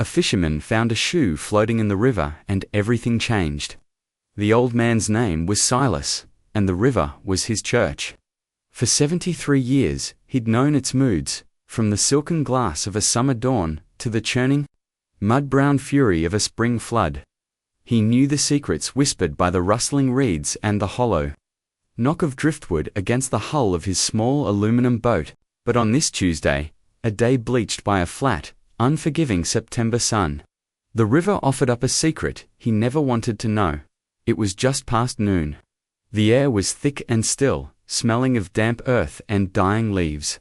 A fisherman found a shoe floating in the river and everything changed. The old man's name was Silas, and the river was his church. For 73 years, he'd known its moods, from the silken glass of a summer dawn to the churning, mud-brown fury of a spring flood. He knew the secrets whispered by the rustling reeds and the hollow knock of driftwood against the hull of his small aluminum boat. But on this Tuesday, a day bleached by a flat, unforgiving September sun, the river offered up a secret he never wanted to know. It was just past noon. The air was thick and still, smelling of damp earth and dying leaves.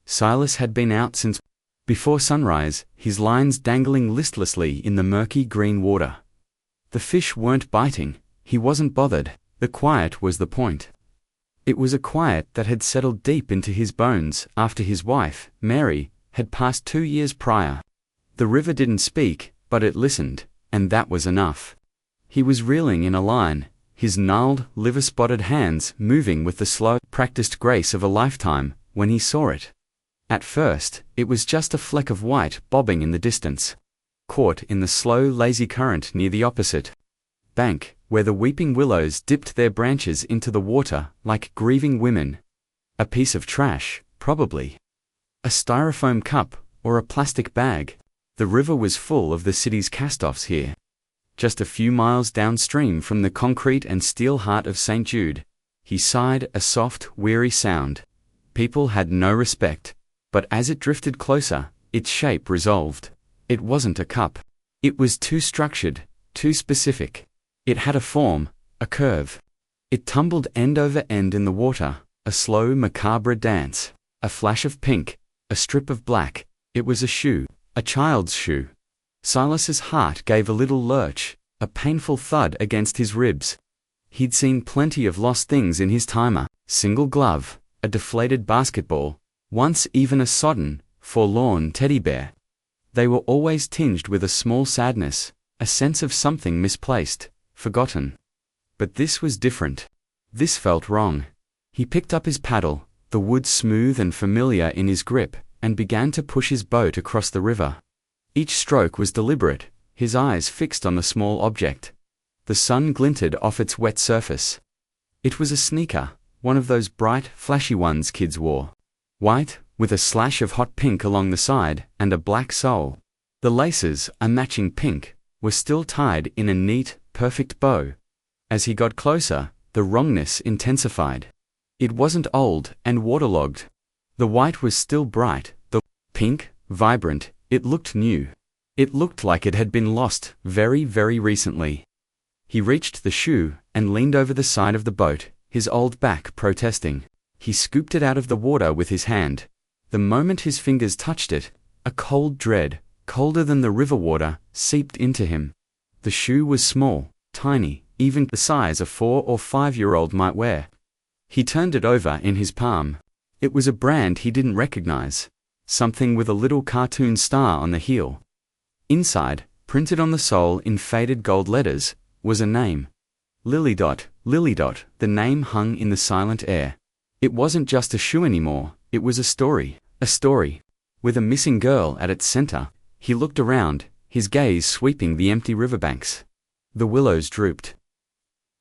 Silas had been out since before sunrise, his lines dangling listlessly in the murky green water. The fish weren't biting, he wasn't bothered, the quiet was the point. It was a quiet that had settled deep into his bones after his wife, Mary, had passed 2 years prior. The river didn't speak, but it listened, and that was enough. He was reeling in a line, his gnarled, liver-spotted hands moving with the slow, practiced grace of a lifetime, when he saw it. At first, it was just a fleck of white bobbing in the distance, caught in the slow, lazy current near the opposite bank, where the weeping willows dipped their branches into the water like grieving women. A piece of trash, probably. A styrofoam cup, or a plastic bag. The river was full of the city's cast-offs here. Just a few miles downstream from the concrete and steel heart of St. Jude, he sighed a soft, weary sound. People had no respect, but as it drifted closer, its shape resolved. It wasn't a cup. It was too structured, too specific. It had a form, a curve. It tumbled end over end in the water, a slow, macabre dance, a flash of pink, a strip of black. It was a shoe, a child's shoe. Silas's heart gave a little lurch, a painful thud against his ribs. He'd seen plenty of lost things in his time: a single glove, a deflated basketball, once even a sodden, forlorn teddy bear. They were always tinged with a small sadness, a sense of something misplaced, forgotten. But this was different. This felt wrong. He picked up his paddle, the wood smooth and familiar in his grip, and began to push his boat across the river. Each stroke was deliberate, his eyes fixed on the small object. The sun glinted off its wet surface. It was a sneaker, one of those bright, flashy ones kids wore. White, with a slash of hot pink along the side, and a black sole. The laces, a matching pink, were still tied in a neat, perfect bow. As he got closer, the wrongness intensified. It wasn't old and waterlogged. The white was still bright, the pink, vibrant. It looked new. It looked like it had been lost very, very recently. He reached the shoe and leaned over the side of the boat, his old back protesting. He scooped it out of the water with his hand. The moment his fingers touched it, a cold dread, colder than the river water, seeped into him. The shoe was small, tiny, even the size a 4 or 5-year-old might wear. He turned it over in his palm. It was a brand he didn't recognize. Something with a little cartoon star on the heel. Inside, printed on the sole in faded gold letters, was a name. Lilydot, Lilydot. The name hung in the silent air. It wasn't just a shoe anymore, it was a story. A story. With a missing girl at its center. He looked around, his gaze sweeping the empty riverbanks. The willows drooped.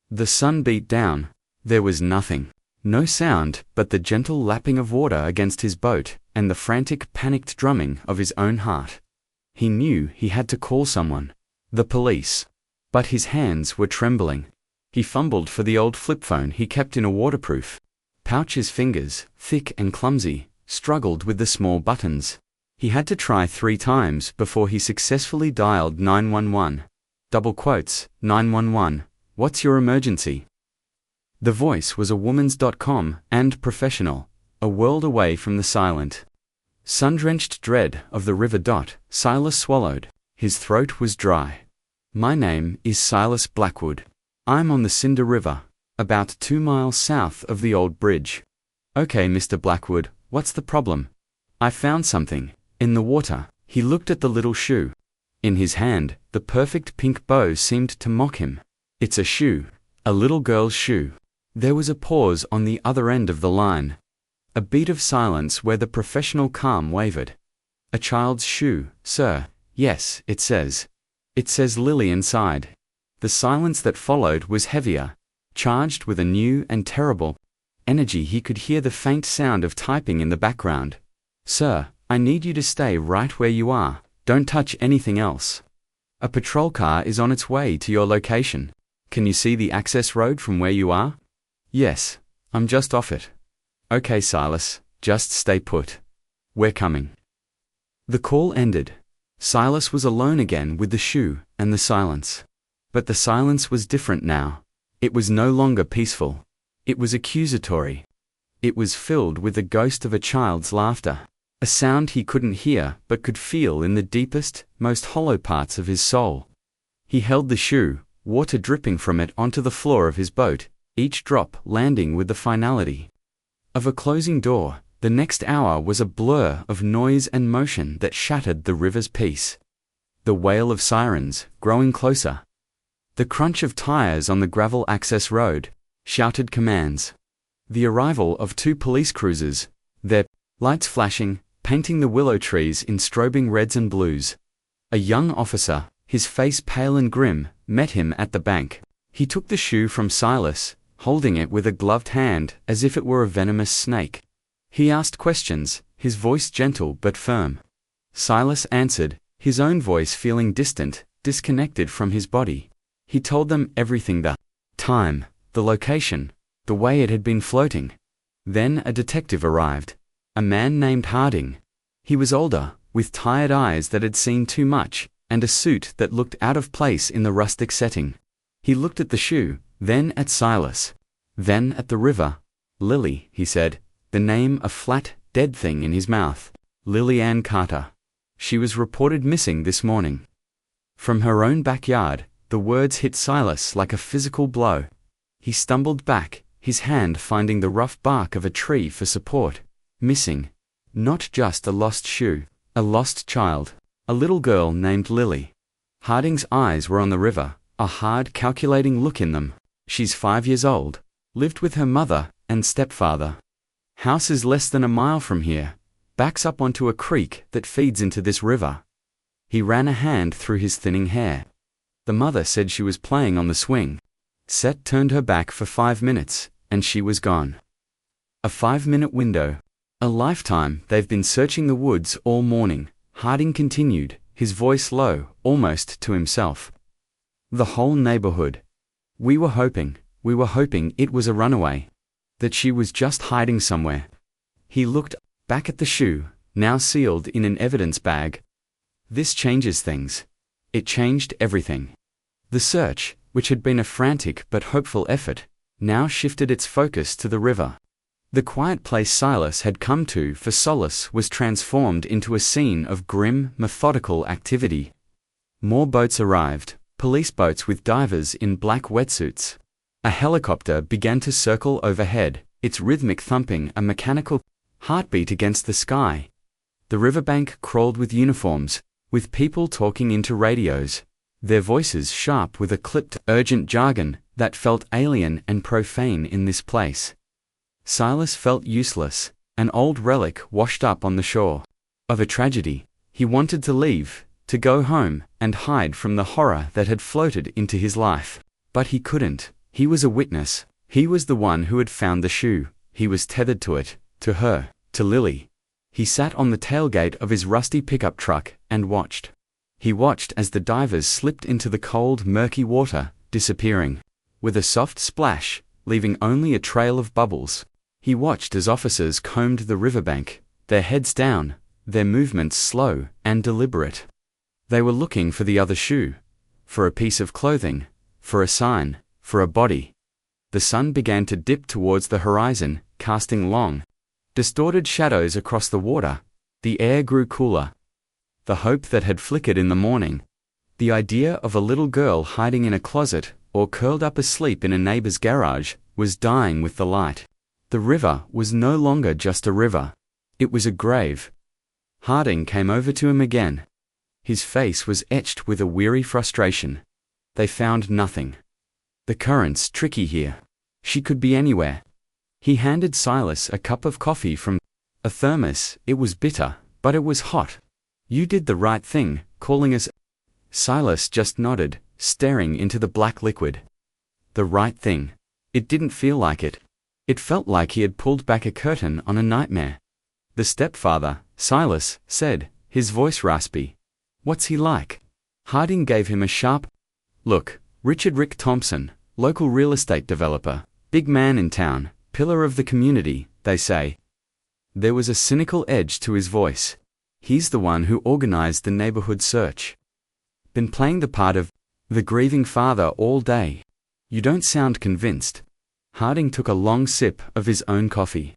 The sun beat down. There was nothing. No sound but the gentle lapping of water against his boat, and the frantic, panicked drumming of his own heart. He knew he had to call someone. The police. But his hands were trembling. He fumbled for the old flip phone he kept in a waterproof pouch. His fingers, thick and clumsy, struggled with the small buttons. He had to try 3 times before he successfully dialed 911. Double quotes, 911, what's your emergency? The voice was a woman's. .com, and professional, a world away from the silent, sun-drenched dread of the river. Silas swallowed. His throat was dry. My name is Silas Blackwood. I'm on the Cinder River, about 2 miles south of the old bridge. Okay, Mr. Blackwood, what's the problem? I found something in the water. He looked at the little shoe. In his hand, the perfect pink bow seemed to mock him. It's a shoe. A little girl's shoe. There was a pause on the other end of the line. A beat of silence where the professional calm wavered. A child's shoe, sir. Yes, it says. It says Lily inside. The silence that followed was heavier, charged with a new and terrible energy. He could hear the faint sound of typing in the background. Sir, I need you to stay right where you are. Don't touch anything else. A patrol car is on its way to your location. Can you see the access road from where you are? Yes, I'm just off it. Okay, Silas, just stay put. We're coming. The call ended. Silas was alone again with the shoe and the silence. But the silence was different now. It was no longer peaceful. It was accusatory. It was filled with the ghost of a child's laughter, a sound he couldn't hear but could feel in the deepest, most hollow parts of his soul. He held the shoe, water dripping from it onto the floor of his boat, each drop landing with the finality of a closing door. The next hour was a blur of noise and motion that shattered the river's peace. The wail of sirens, growing closer. The crunch of tires on the gravel access road, shouted commands. The arrival of 2 police cruisers, their lights flashing, painting the willow trees in strobing reds and blues. A young officer, his face pale and grim, met him at the bank. He took the shoe from Silas, holding it with a gloved hand as if it were a venomous snake. He asked questions, his voice gentle but firm. Silas answered, his own voice feeling distant, disconnected from his body. He told them everything: the time, the location, the way it had been floating. Then a detective arrived. A man named Harding. He was older, with tired eyes that had seen too much, and a suit that looked out of place in the rustic setting. He looked at the shoe, then at Silas, then at the river. Lily, he said, the name a flat, dead thing in his mouth. Lily Ann Carter. She was reported missing this morning. From her own backyard, the words hit Silas like a physical blow. He stumbled back, his hand finding the rough bark of a tree for support. Missing. Not just a lost shoe, a lost child. A little girl named Lily. Harding's eyes were on the river, a hard, calculating look in them. She's 5 years old. Lived with her mother and stepfather. House is less than a mile from here. Backs up onto a creek that feeds into this river. He ran a hand through his thinning hair. The mother said she was playing on the swing. Seth turned her back for 5 minutes, and she was gone. A 5-minute window. A lifetime. They've been searching the woods all morning, Harding continued, his voice low, almost to himself. The whole neighborhood. We were hoping it was a runaway. That she was just hiding somewhere. He looked back at the shoe, now sealed in an evidence bag. This changes things. It changed everything. The search, which had been a frantic but hopeful effort, now shifted its focus to the river. The quiet place Silas had come to for solace was transformed into a scene of grim, methodical activity. More boats arrived, police boats with divers in black wetsuits. A helicopter began to circle overhead, its rhythmic thumping a mechanical heartbeat against the sky. The riverbank crawled with uniforms, with people talking into radios, their voices sharp with a clipped, urgent jargon that felt alien and profane in this place. Silas felt useless, an old relic washed up on the shore of a tragedy. He wanted to leave, to go home, and hide from the horror that had floated into his life. But he couldn't. He was a witness. He was the one who had found the shoe. He was tethered to it, to her, to Lily. He sat on the tailgate of his rusty pickup truck and watched. He watched as the divers slipped into the cold, murky water, disappearing with a soft splash, leaving only a trail of bubbles. He watched as officers combed the riverbank, their heads down, their movements slow and deliberate. They were looking for the other shoe, for a piece of clothing, for a sign, for a body. The sun began to dip towards the horizon, casting long, distorted shadows across the water. The air grew cooler. The hope that had flickered in the morning, the idea of a little girl hiding in a closet or curled up asleep in a neighbor's garage, was dying with the light. The river was no longer just a river. It was a grave. Harding came over to him again. His face was etched with a weary frustration. They found nothing. The current's tricky here. She could be anywhere. He handed Silas a cup of coffee from a thermos. It was bitter, but it was hot. You did the right thing, calling us. Silas just nodded, staring into the black liquid. The right thing. It didn't feel like it. It felt like he had pulled back a curtain on a nightmare. The stepfather, Silas, said, his voice raspy. What's he like? Harding gave him a sharp look. Richard Rick Thompson, local real estate developer, big man in town, pillar of the community, they say. There was a cynical edge to his voice. He's the one who organized the neighborhood search. Been playing the part of the grieving father all day. You don't sound convinced. Harding took a long sip of his own coffee.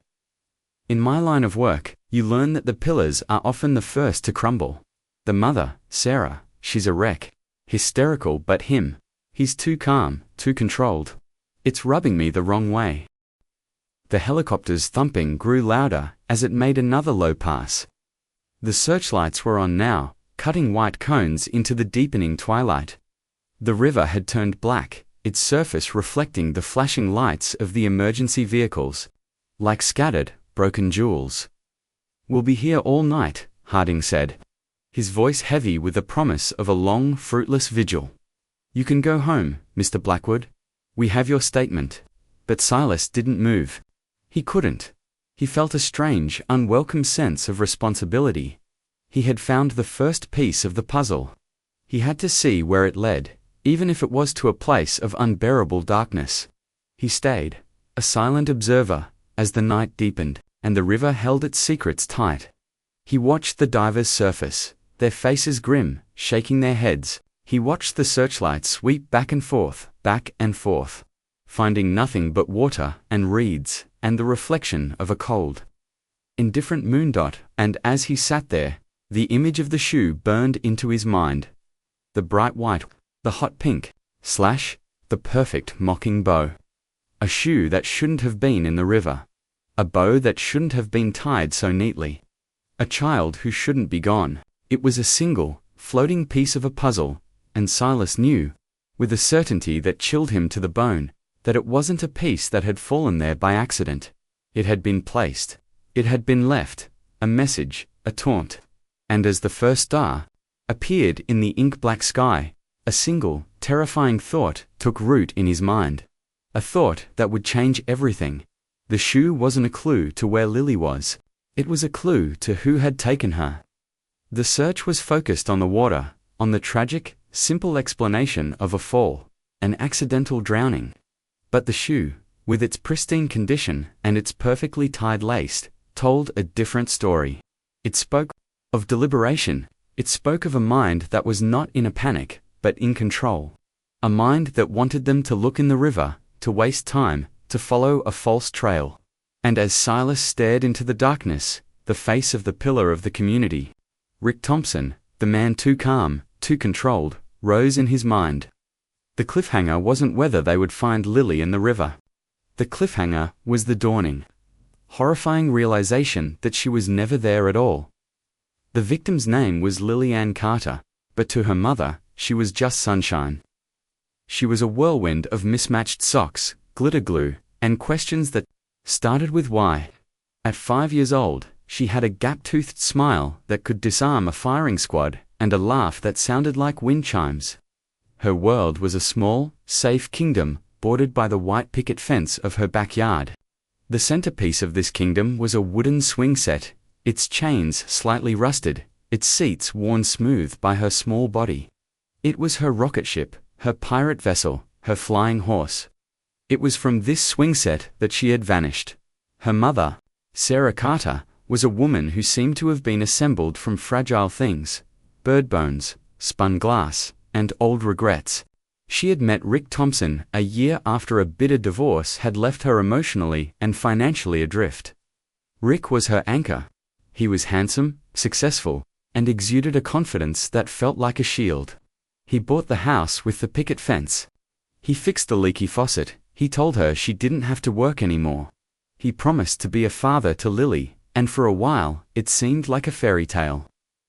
In my line of work, you learn that the pillars are often the first to crumble. The mother, Sarah, she's a wreck. Hysterical, but he's too calm, too controlled. It's rubbing me the wrong way. The helicopter's thumping grew louder as it made another low pass. The searchlights were on now, cutting white cones into the deepening twilight. The river had turned black, its surface reflecting the flashing lights of the emergency vehicles, like scattered, broken jewels. We'll be here all night, Harding said, his voice heavy with the promise of a long, fruitless vigil. You can go home, Mr. Blackwood. We have your statement. But Silas didn't move. He couldn't. He felt a strange, unwelcome sense of responsibility. He had found the first piece of the puzzle. He had to see where it led, even if it was to a place of unbearable darkness. He stayed, a silent observer, as the night deepened, and the river held its secrets tight. He watched the divers surface, their faces grim, shaking their heads. He watched the searchlight sweep back and forth, finding nothing but water and reeds, and the reflection of a cold, indifferent moondot, and as he sat there, the image of the shoe burned into his mind. The bright white, the hot pink, the perfect mocking bow. A shoe that shouldn't have been in the river. A bow that shouldn't have been tied so neatly. A child who shouldn't be gone. It was a single, floating piece of a puzzle, and Silas knew, with a certainty that chilled him to the bone, that it wasn't a piece that had fallen there by accident. It had been placed. It had been left, a message, a taunt. And as the first star appeared in the ink-black sky, a single, terrifying thought took root in his mind. A thought that would change everything. The shoe wasn't a clue to where Lily was. It was a clue to who had taken her. The search was focused on the water, on the tragic, simple explanation of a fall, an accidental drowning. But the shoe, with its pristine condition and its perfectly tied lace, told a different story. It spoke of deliberation. It spoke of a mind that was not in a panic, but in control. A mind that wanted them to look in the river, to waste time, to follow a false trail. And as Silas stared into the darkness, the face of the pillar of the community, Rick Thompson, the man too calm, too controlled, rose in his mind. The cliffhanger wasn't whether they would find Lily in the river. The cliffhanger was the dawning, horrifying realization that she was never there at all. The victim's name was Lily Ann Carter, but to her mother, she was just sunshine. She was a whirlwind of mismatched socks, glitter glue, and questions that started with why. At 5 years old, she had a gap-toothed smile that could disarm a firing squad, and a laugh that sounded like wind chimes. Her world was a small, safe kingdom, bordered by the white picket fence of her backyard. The centerpiece of this kingdom was a wooden swing set, its chains slightly rusted, its seats worn smooth by her small body. It was her rocket ship, her pirate vessel, her flying horse. It was from this swing set that she had vanished. Her mother, Sarah Carter, was a woman who seemed to have been assembled from fragile things, bird bones, spun glass, and old regrets. She had met Rick Thompson a year after a bitter divorce had left her emotionally and financially adrift. Rick was her anchor. He was handsome, successful, and exuded a confidence that felt like a shield. He bought the house with the picket fence. He fixed the leaky faucet. He told her she didn't have to work anymore. He promised to be a father to Lily, and for a while, it seemed like a fairy tale.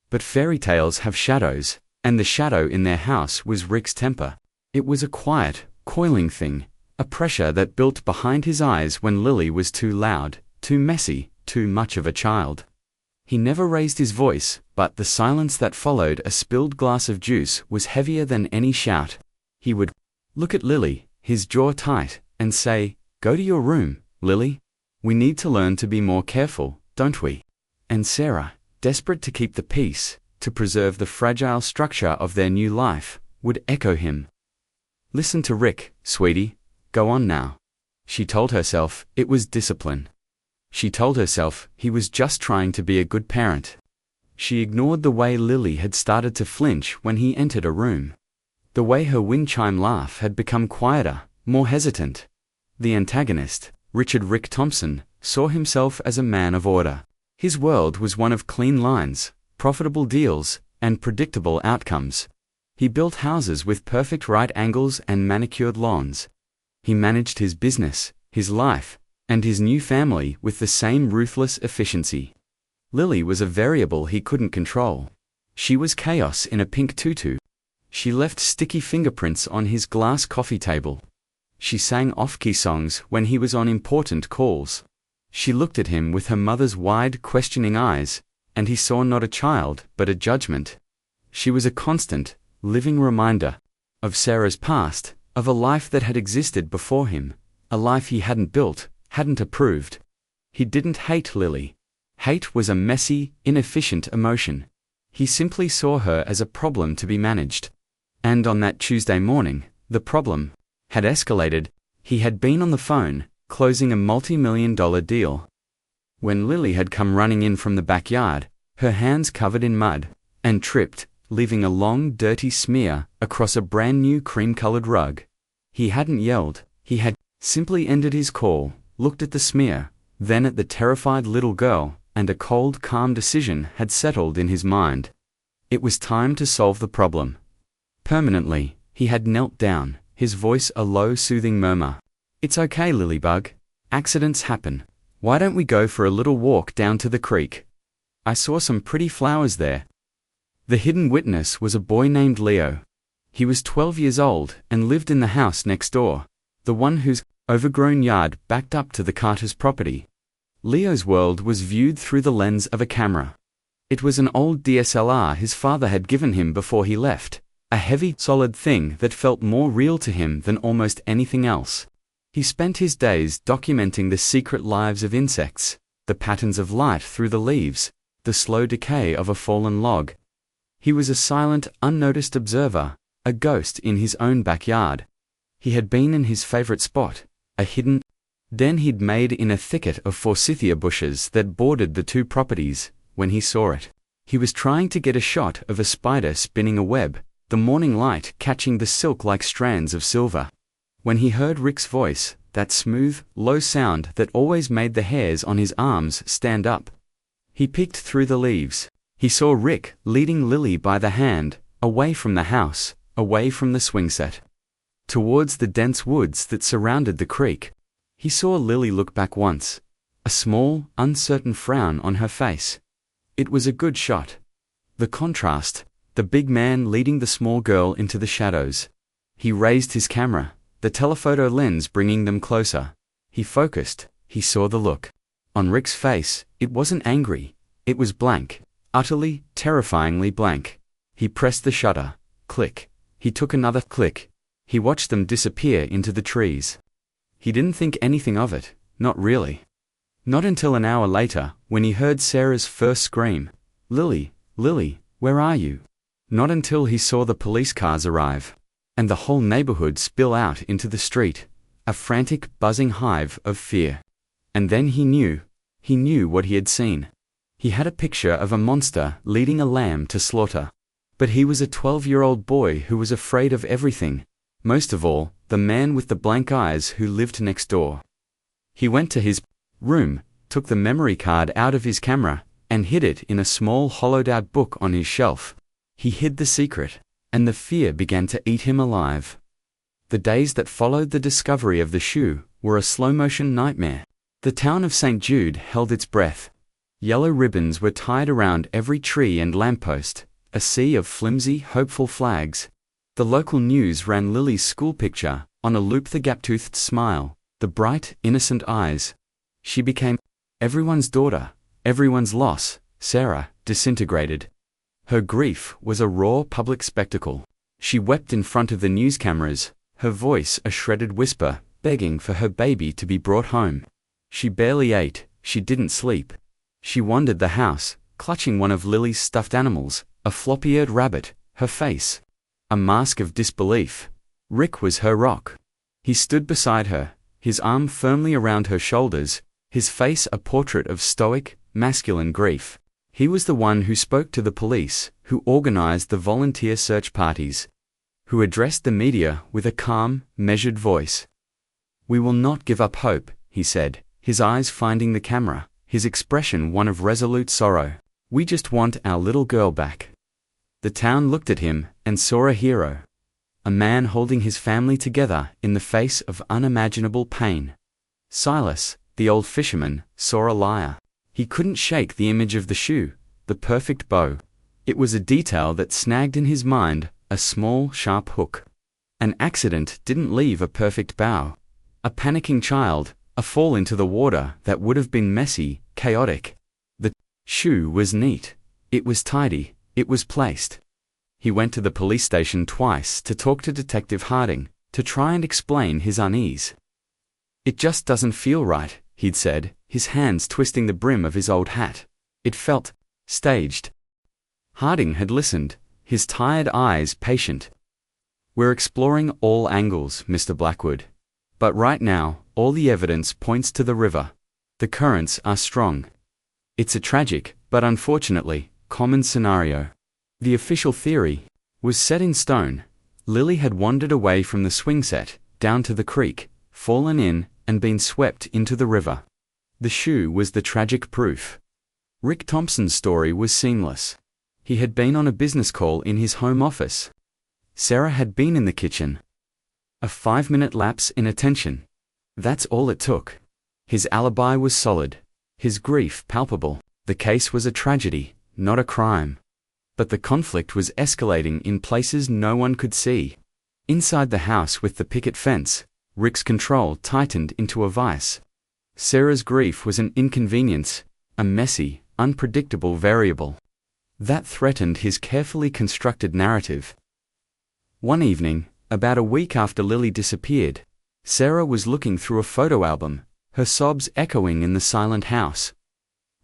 But fairy tales have shadows, and the shadow in their house was Rick's temper. It was a quiet, coiling thing, a pressure that built behind his eyes when Lily was too loud, too messy, too much of a child. He never raised his voice, but the silence that followed a spilled glass of juice was heavier than any shout. He would look at Lily, his jaw tight, and say, "Go to your room, Lily. We need to learn to be more careful, don't we?" And Sarah, desperate to keep the peace, to preserve the fragile structure of their new life, would echo him. "Listen to Rick, sweetie. Go on now." She told herself it was discipline. She told herself he was just trying to be a good parent. She ignored the way Lily had started to flinch when he entered a room. The way her wind chime laugh had become quieter, more hesitant. The antagonist, Richard Rick Thompson, saw himself as a man of order. His world was one of clean lines, profitable deals, and predictable outcomes. He built houses with perfect right angles and manicured lawns. He managed his business, his life, and his new family with the same ruthless efficiency. Lily was a variable he couldn't control. She was chaos in a pink tutu. She left sticky fingerprints on his glass coffee table. She sang off-key songs when he was on important calls. She looked at him with her mother's wide, questioning eyes, and he saw not a child, but a judgment. She was a constant, living reminder of Sarah's past, of a life that had existed before him, a life he hadn't built, hadn't approved. He didn't hate Lily. Hate was a messy, inefficient emotion. He simply saw her as a problem to be managed. And on that Tuesday morning, the problem had escalated. He had been on the phone, closing a multi-million-dollar deal, when Lily had come running in from the backyard, her hands covered in mud, and tripped, leaving a long, dirty smear across a brand-new cream-colored rug. He hadn't yelled. He had simply ended his call, looked at the smear, then at the terrified little girl, and a cold, calm decision had settled in his mind. It was time to solve the problem. Permanently, he had knelt down, his voice a low, soothing murmur. "It's okay, Lilybug. Accidents happen. Why don't we go for a little walk down to the creek? I saw some pretty flowers there." The hidden witness was a boy named Leo. He was 12 years old and lived in the house next door, the one whose overgrown yard backed up to the Carter's property. Leo's world was viewed through the lens of a camera. It was an old DSLR his father had given him before he left, a heavy, solid thing that felt more real to him than almost anything else. He spent his days documenting the secret lives of insects, the patterns of light through the leaves, the slow decay of a fallen log. He was a silent, unnoticed observer, a ghost in his own backyard. He had been in his favorite spot, a hidden den he'd made in a thicket of forsythia bushes that bordered the two properties, when he saw it. He was trying to get a shot of a spider spinning a web, the morning light catching the silk like strands of silver. When he heard Rick's voice, that smooth, low sound that always made the hairs on his arms stand up, he peeked through the leaves. He saw Rick leading Lily by the hand, away from the house, away from the swing set, towards the dense woods that surrounded the creek. He saw Lily look back once, a small, uncertain frown on her face. It was a good shot. The contrast, the big man leading the small girl into the shadows. He raised his camera, the telephoto lens bringing them closer. He focused. He saw the look on Rick's face. It wasn't angry. It was blank, utterly, terrifyingly blank. He pressed the shutter. Click. He took another click. He watched them disappear into the trees. He didn't think anything of it, not really. Not until an hour later, when he heard Sarah's first scream, "Lily, Lily, where are you?" Not until he saw the police cars arrive, and the whole neighborhood spill out into the street, a frantic, buzzing hive of fear. And then he knew what he had seen. He had a picture of a monster leading a lamb to slaughter. But he was a 12-year-old boy who was afraid of everything, most of all, the man with the blank eyes who lived next door. He went to his room, took the memory card out of his camera, and hid it in a small hollowed-out book on his shelf. He hid the secret, and the fear began to eat him alive. The days that followed the discovery of the shoe were a slow-motion nightmare. The town of St. Jude held its breath. Yellow ribbons were tied around every tree and lamppost, a sea of flimsy, hopeful flags. The local news ran Lily's school picture, on a loop, the gap-toothed smile, the bright, innocent eyes. She became everyone's daughter, everyone's loss, Sarah, disintegrated. Her grief was a raw public spectacle. She wept in front of the news cameras, her voice a shredded whisper, begging for her baby to be brought home. She barely ate, she didn't sleep. She wandered the house, clutching one of Lily's stuffed animals, a floppy-eared rabbit, her face a mask of disbelief. Rick was her rock. He stood beside her, his arm firmly around her shoulders, his face a portrait of stoic, masculine grief. He was the one who spoke to the police, who organized the volunteer search parties, who addressed the media with a calm, measured voice. "We will not give up hope," he said, his eyes finding the camera, his expression one of resolute sorrow. "We just want our little girl back." The town looked at him and saw a hero. A man holding his family together in the face of unimaginable pain. Silas, the old fisherman, saw a liar. He couldn't shake the image of the shoe, the perfect bow. It was a detail that snagged in his mind, a small, sharp hook. An accident didn't leave a perfect bow. A panicking child, a fall into the water that would have been messy, chaotic. The shoe was neat. It was tidy. It was placed. He went to the police station twice to talk to Detective Harding, to try and explain his unease. "It just doesn't feel right," he'd said, his hands twisting the brim of his old hat. It felt staged. Harding had listened, his tired eyes patient. "We're exploring all angles, Mr. Blackwood. But right now, all the evidence points to the river. The currents are strong. It's a tragic, but unfortunately, common scenario. The official theory was set in stone. Lily had wandered away from the swing set, down to the creek, fallen in, and been swept into the river. The shoe was the tragic proof. Rick Thompson's story was seamless. He had been on a business call in his home office. Sarah had been in the kitchen. A 5-minute lapse in attention. That's all it took. His alibi was solid. His grief palpable. The case was a tragedy, not a crime. But the conflict was escalating in places no one could see. Inside the house with the picket fence, Rick's control tightened into a vice. Sarah's grief was an inconvenience, a messy, unpredictable variable. That threatened his carefully constructed narrative. One evening, about a week after Lily disappeared, Sarah was looking through a photo album, her sobs echoing in the silent house.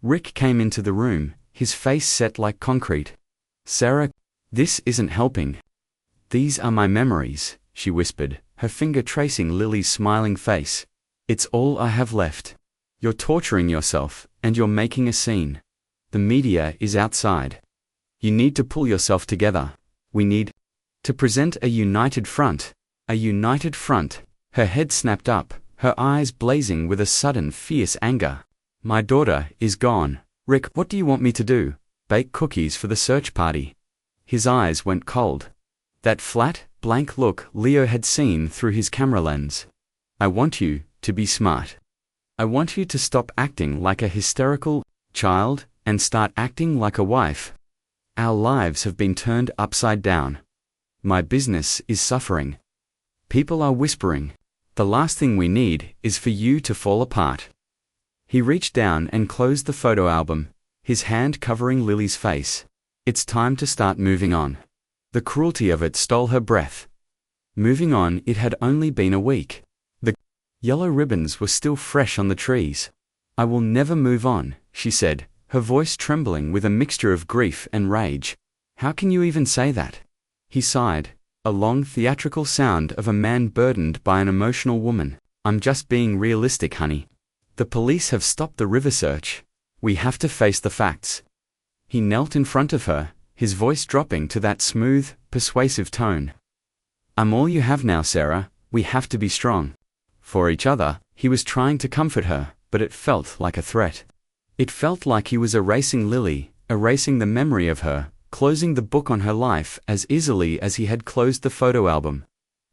Rick came into the room, his face set like concrete. "Sarah, this isn't helping." "These are my memories," she whispered, her finger tracing Lily's smiling face. "It's all I have left. You're torturing yourself, and you're making a scene. The media is outside. You need to pull yourself together. We need to present a united front. A united front." Her head snapped up, her eyes blazing with a sudden fierce anger. "My daughter is gone. Rick, what do you want me to do? Bake cookies for the search party?" His eyes went cold. That flat, blank look Leo had seen through his camera lens. "I want you to be smart. I want you to stop acting like a hysterical child and start acting like a wife. Our lives have been turned upside down. My business is suffering. People are whispering. The last thing we need is for you to fall apart." He reached down and closed the photo album, his hand covering Lily's face. "It's time to start moving on." The cruelty of it stole her breath. Moving on, it had only been a week. The yellow ribbons were still fresh on the trees. "I will never move on," she said, her voice trembling with a mixture of grief and rage. "How can you even say that?" He sighed, a long theatrical sound of a man burdened by an emotional woman. "I'm just being realistic, honey. The police have stopped the river search. We have to face the facts." He knelt in front of her, his voice dropping to that smooth, persuasive tone. "I'm all you have now, Sarah. We have to be strong." For each other, he was trying to comfort her, but it felt like a threat. It felt like he was erasing Lily, erasing the memory of her, closing the book on her life as easily as he had closed the photo album.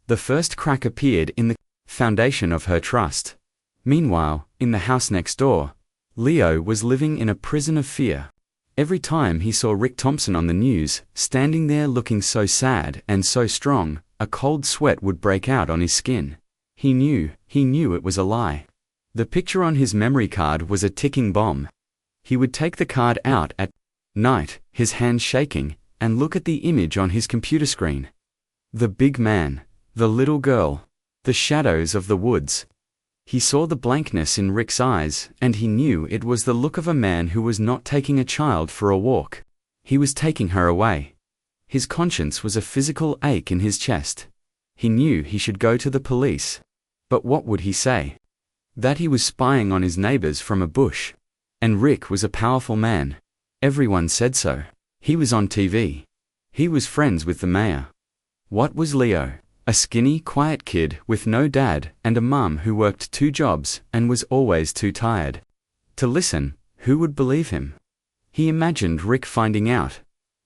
The first crack appeared in the foundation of her trust. Meanwhile, in the house next door, Leo was living in a prison of fear. Every time he saw Rick Thompson on the news, standing there looking so sad and so strong, a cold sweat would break out on his skin. He knew it was a lie. The picture on his memory card was a ticking bomb. He would take the card out at night, his hands shaking, and look at the image on his computer screen. The big man, the little girl, the shadows of the woods. He saw the blankness in Rick's eyes, and he knew it was the look of a man who was not taking a child for a walk. He was taking her away. His conscience was a physical ache in his chest. He knew he should go to the police. But what would he say? That he was spying on his neighbors from a bush. And Rick was a powerful man. Everyone said so. He was on TV. He was friends with the mayor. What was Leo? A skinny, quiet kid with no dad and a mum who worked 2 jobs and was always too tired to listen. Who would believe him? He imagined Rick finding out.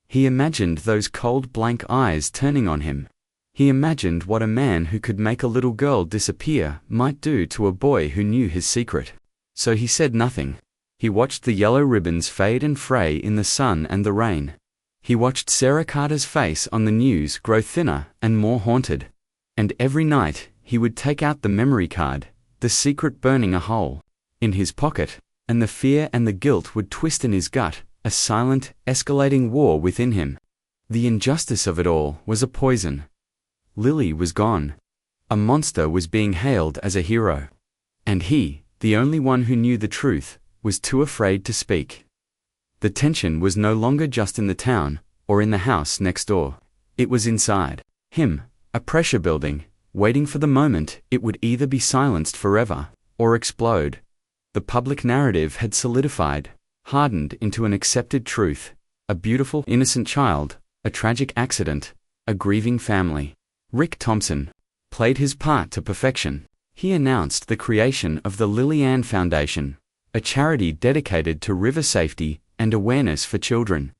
He imagined those cold, blank eyes turning on him. He imagined what a man who could make a little girl disappear might do to a boy who knew his secret. So he said nothing. He watched the yellow ribbons fade and fray in the sun and the rain. He watched Sarah Carter's face on the news grow thinner and more haunted. And every night, he would take out the memory card, the secret burning a hole in his pocket, and the fear and the guilt would twist in his gut, a silent, escalating war within him. The injustice of it all was a poison. Lily was gone. A monster was being hailed as a hero. And he, the only one who knew the truth, was too afraid to speak. The tension was no longer just in the town, or in the house next door. It was inside him, a pressure building, waiting for the moment it would either be silenced forever, or explode. The public narrative had solidified, hardened into an accepted truth. A beautiful, innocent child, a tragic accident, a grieving family. Rick Thompson played his part to perfection. He announced the creation of the Lily Ann Foundation, a charity dedicated to river safety and awareness for children.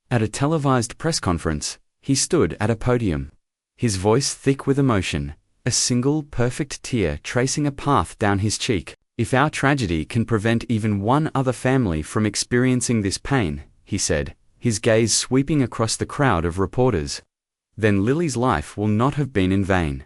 At a televised press conference, he stood at a podium, his voice thick with emotion, a single perfect tear tracing a path down his cheek. If our tragedy can prevent even one other family from experiencing this pain, he said, his gaze sweeping across the crowd of reporters, then Lily's life will not have been in vain.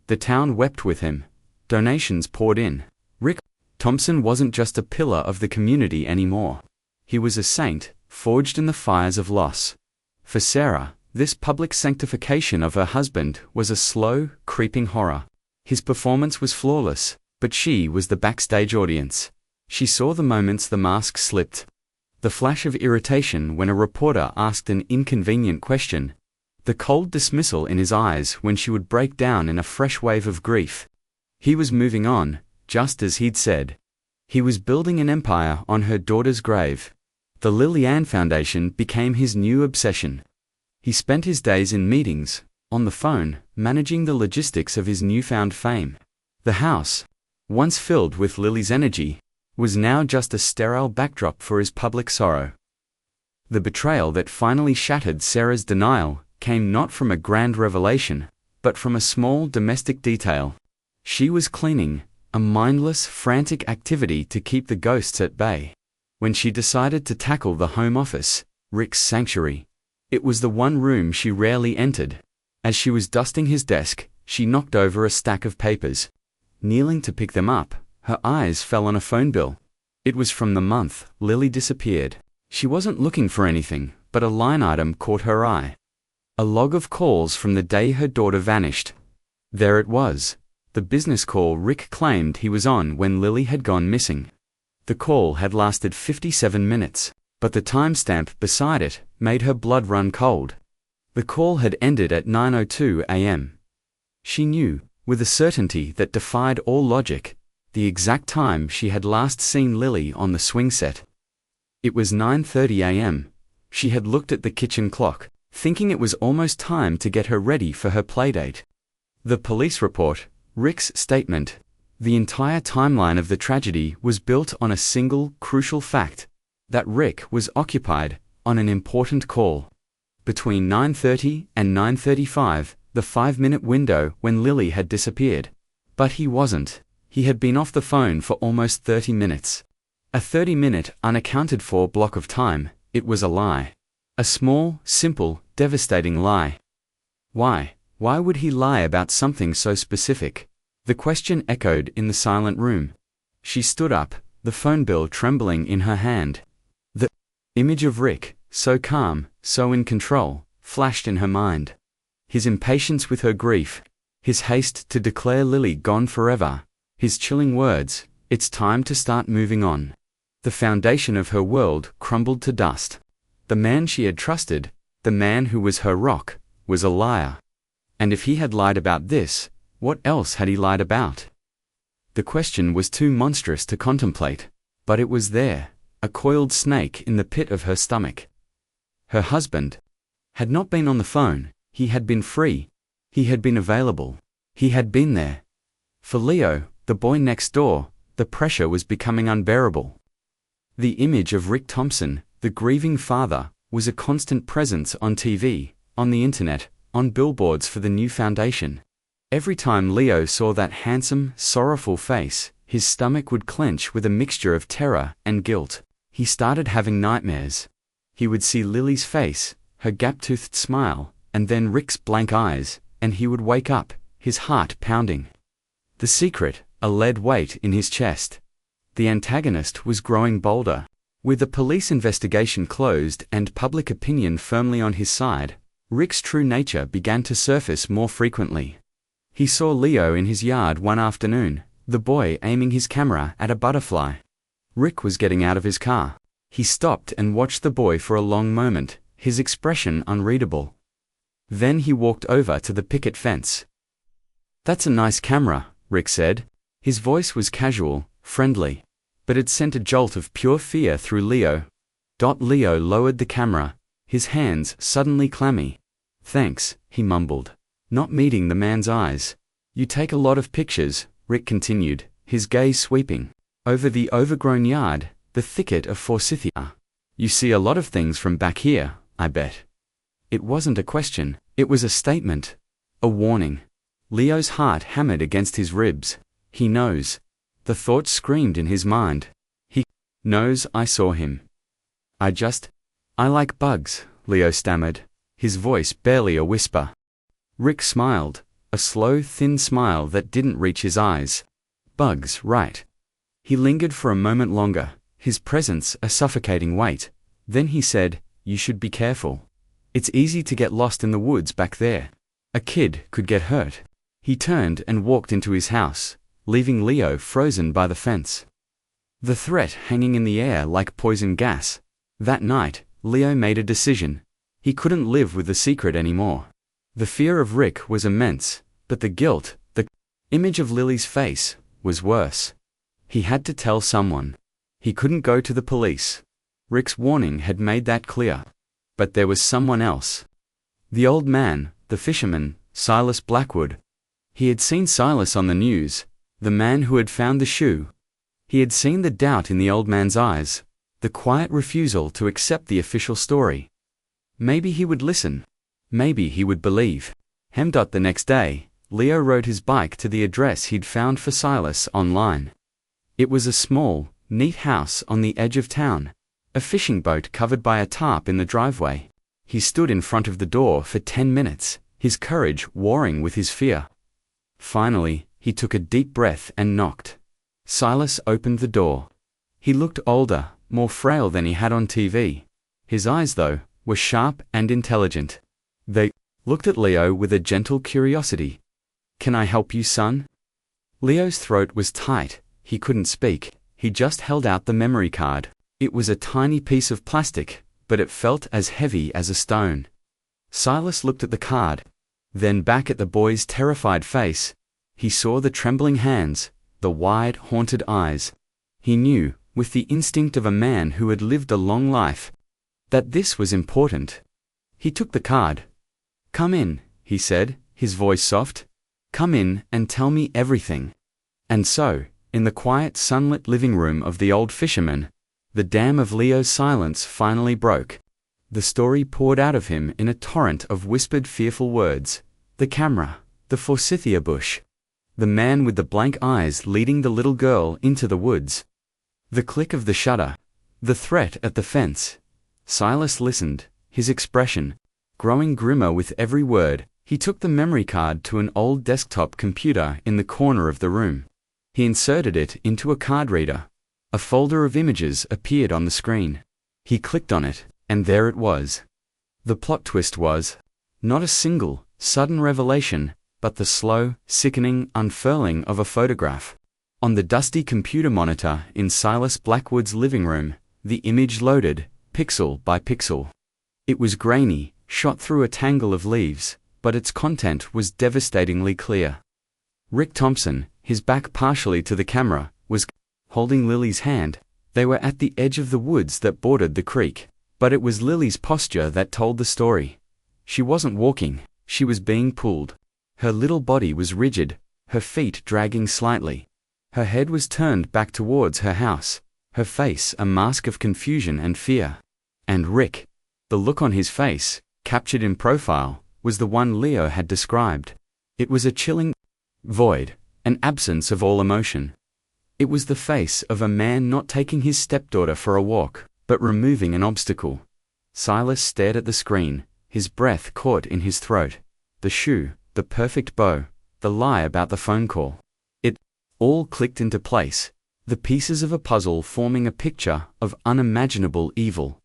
The town wept with him. Donations poured in. Rick Thompson wasn't just a pillar of the community anymore. He was a saint, forged in the fires of loss. For Sarah, this public sanctification of her husband was a slow, creeping horror. His performance was flawless, but she was the backstage audience. She saw the moments the mask slipped. The flash of irritation when a reporter asked an inconvenient question. The cold dismissal in his eyes when she would break down in a fresh wave of grief. He was moving on, just as he'd said. He was building an empire on her daughter's grave. The Lily Ann Foundation became his new obsession. He spent his days in meetings, on the phone, managing the logistics of his newfound fame. The house, once filled with Lily's energy, was now just a sterile backdrop for his public sorrow. The betrayal that finally shattered Sarah's denial came not from a grand revelation, but from a small domestic detail. She was cleaning, a mindless, frantic activity to keep the ghosts at bay. When she decided to tackle the home office, Rick's sanctuary, it was the one room she rarely entered. As she was dusting his desk, she knocked over a stack of papers. Kneeling to pick them up, her eyes fell on a phone bill. It was from the month Lily disappeared. She wasn't looking for anything, but a line item caught her eye. A log of calls from the day her daughter vanished. There it was, the business call Rick claimed he was on when Lily had gone missing. The call had lasted 57 minutes, but the timestamp beside it made her blood run cold. The call had ended at 9:02 a.m. She knew, with a certainty that defied all logic, the exact time she had last seen Lily on the swing set. It was 9:30 a.m. She had looked at the kitchen clock, thinking it was almost time to get her ready for her playdate. The police report, Rick's statement, the entire timeline of the tragedy was built on a single, crucial fact, that Rick was occupied on an important call. Between 9:30 and 9:35, the 5-minute window when Lily had disappeared. But he wasn't. He had been off the phone for almost 30 minutes. A 30-minute, unaccounted-for block of time. It was a lie. A small, simple, devastating lie. Why? Why would he lie about something so specific? The question echoed in the silent room. She stood up, the phone bill trembling in her hand. Image of Rick, so calm, so in control, flashed in her mind. His impatience with her grief, his haste to declare Lily gone forever, his chilling words, "It's time to start moving on." The foundation of her world crumbled to dust. The man she had trusted, the man who was her rock, was a liar. And if he had lied about this, what else had he lied about? The question was too monstrous to contemplate, but it was there, a coiled snake in the pit of her stomach. Her husband had not been on the phone, he had been free, he had been available, he had been there. For Leo, the boy next door, the pressure was becoming unbearable. The image of Rick Thompson, the grieving father, was a constant presence on TV, on the internet, on billboards for the new foundation. Every time Leo saw that handsome, sorrowful face, his stomach would clench with a mixture of terror and guilt. He started having nightmares. He would see Lily's face, her gap-toothed smile, and then Rick's blank eyes, and he would wake up, his heart pounding. The secret, a lead weight in his chest. The antagonist was growing bolder. With the police investigation closed and public opinion firmly on his side, Rick's true nature began to surface more frequently. He saw Leo in his yard one afternoon, the boy aiming his camera at a butterfly. Rick was getting out of his car. He stopped and watched the boy for a long moment, his expression unreadable. Then he walked over to the picket fence. "That's a nice camera," Rick said. His voice was casual, friendly, but it sent a jolt of pure fear through Leo. Leo lowered the camera, his hands suddenly clammy. "Thanks," he mumbled, not meeting the man's eyes. "You take a lot of pictures," Rick continued, his gaze sweeping over the overgrown yard, the thicket of forsythia. "You see a lot of things from back here, I bet." It wasn't a question, it was a statement. A warning. Leo's heart hammered against his ribs. He knows. The thought screamed in his mind. He knows I saw him. I like bugs," Leo stammered, his voice barely a whisper. Rick smiled, a slow, thin smile that didn't reach his eyes. "Bugs, right." He lingered for a moment longer, his presence a suffocating weight. Then he said, "You should be careful. It's easy to get lost in the woods back there. A kid could get hurt." He turned and walked into his house, leaving Leo frozen by the fence. The threat hanging in the air like poison gas. That night, Leo made a decision. He couldn't live with the secret anymore. The fear of Rick was immense, but the guilt, the image of Lily's face, was worse. He had to tell someone. He couldn't go to the police. Rick's warning had made that clear. But there was someone else. The old man, the fisherman, Silas Blackwood. He had seen Silas on the news, the man who had found the shoe. He had seen the doubt in the old man's eyes, the quiet refusal to accept the official story. Maybe he would listen. Maybe he would believe. The next day, Leo rode his bike to the address he'd found for Silas online. It was a small, neat house on the edge of town, a fishing boat covered by a tarp in the driveway. He stood in front of the door for 10 minutes, his courage warring with his fear. Finally, he took a deep breath and knocked. Silas opened the door. He looked older, more frail than he had on TV. His eyes, though, were sharp and intelligent. They looked at Leo with a gentle curiosity. "Can I help you, son?" Leo's throat was tight. He couldn't speak. He just held out the memory card. It was a tiny piece of plastic, but it felt as heavy as a stone. Silas looked at the card, then back at the boy's terrified face. He saw the trembling hands, the wide, haunted eyes. He knew, with the instinct of a man who had lived a long life, that this was important. He took the card. "Come in," he said, his voice soft. "Come in and tell me everything." And so, in the quiet, sunlit living room of the old fisherman, the dam of Leo's silence finally broke. The story poured out of him in a torrent of whispered fearful words. The camera, the forsythia bush, the man with the blank eyes leading the little girl into the woods, the click of the shutter, the threat at the fence. Silas listened, his expression growing grimmer with every word. He took the memory card to an old desktop computer in the corner of the room. He inserted it into a card reader. A folder of images appeared on the screen. He clicked on it, and there it was. The plot twist was not a single, sudden revelation, but the slow, sickening unfurling of a photograph. On the dusty computer monitor in Silas Blackwood's living room, the image loaded, pixel by pixel. It was grainy, shot through a tangle of leaves, but its content was devastatingly clear. Rick Thompson, his back partially to the camera, was holding Lily's hand. They were at the edge of the woods that bordered the creek, but it was Lily's posture that told the story. She wasn't walking, she was being pulled. Her little body was rigid, her feet dragging slightly. Her head was turned back towards her house, her face a mask of confusion and fear. And Rick, the look on his face, captured in profile, was the one Leo had described. It was a chilling void, an absence of all emotion. It was the face of a man not taking his stepdaughter for a walk, but removing an obstacle. Silas stared at the screen, his breath caught in his throat. The shoe, the perfect bow, the lie about the phone call. It all clicked into place, the pieces of a puzzle forming a picture of unimaginable evil.